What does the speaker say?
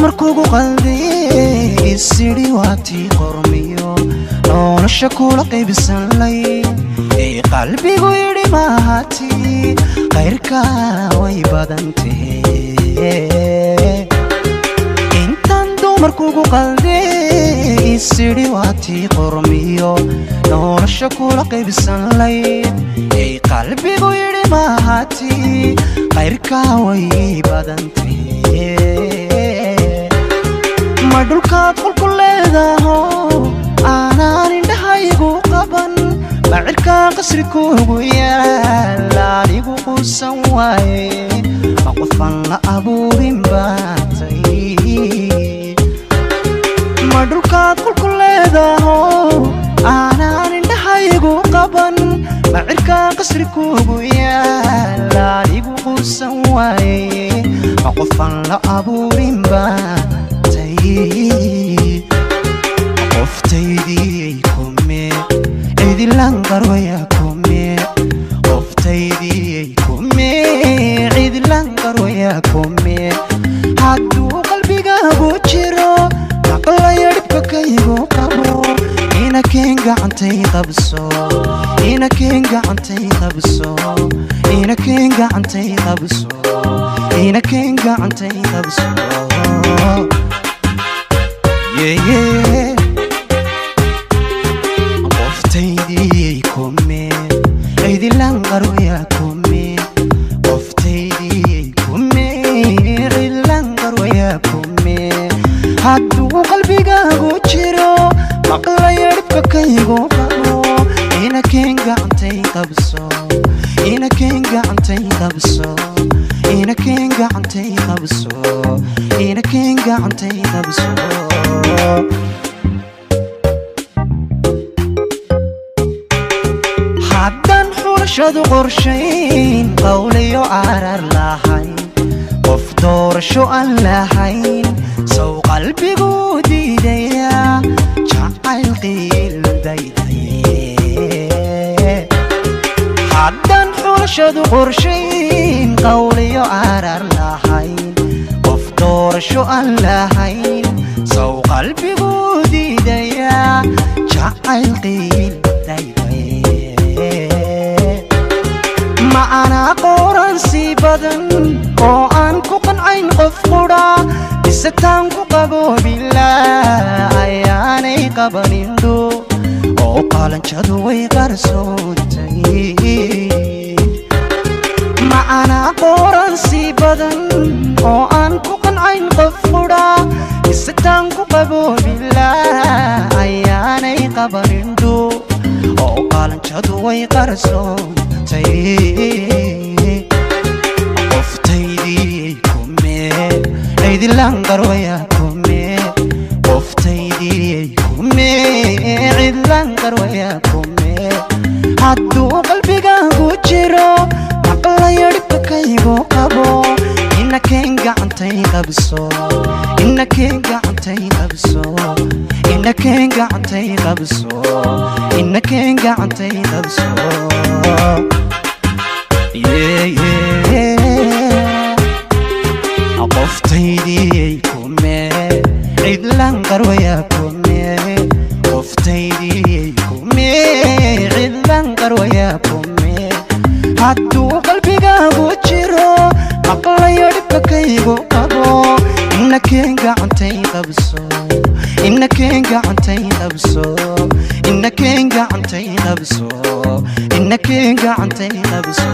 markuugu qalday sidii waatii qormiyo nolosha kula qaybisan lay ee qalbigu yidhi maahati qayrka way badantee intan dumarkuugu qalday sidii waatii qormiyo nolosha kula qaybisan lay ee qalbigu yidhi maahati qayrka way badantee madulkaad qolku leedaho aanaan indhahaygu qaban bacirka qasri kuugu yaal anigu quusan waaye ma qofan la abuurin baatay madulkaad qolku leedaho aanaan indhahaygu qaban bacirka qasri kuugu yaal anigu quusan waaye ma qofan la abuurin baatay qoftaydii kume cidilan qarwaya kume qoftaydii kume cidilan qarwaya kume hadduu qalbigaagu jiro maqlaya dhibka kaygu qabo inakeen gacantay qabso inakeen gacantay qabso inakeen gacantay qabso inakeen gacantay qabso qoftaydii kume cidilan qarwaya kume qoftaydii kume cidilan qarwaya kume hadduu qalbigaagu jiro maqlaya dhibka kaygu qabo inakeen gacantay qabso inakeen gacantay qabso inakeen gacantay qabso inakeen gacantay qabso haddaan xulashadu qorshayn qawliyo arar lahayn qof doorasho aan lahayn sow qalbigu diidaya jacayl qiildaydaye haddaan xulashadu qorshayn qawliyo arar lahayn qof doorasho aan lahayn sow qalbigu diidaya jacayl qiildaydaye ma anaa qoran sii badan oo aan ku qancayn qof qudha isataan ku qaboobilaa ayaanay qabanindho oo qalanjadu way qarsoontay ma anaa qoran sii badan oo aan ku qancayn qof qudha isataan ku qaboobilaa ayaanay qabanindho oo qalanjadu way qarsoontay qoftaydii kume cidilan qarwaya kume qoftaydii kume cidilan qarwaya kume hadduu qalbigaagu jiro maqlaya dhibka kaygu qabo inakeen gacantay qabso inakeen gacantay qabso inakeen gacantay qabso inakeen gacantay qabso qoftaydii kume cidilan qarwaya kume qoftaydii kume cidilan qarwaya kume hadduu qalbigaagu jiro maqlayo dhibka kaygu qabo inakeen gacantay qabso inakeen gacantay qabso inakeen gacantay qabso inakeen gacantay qabso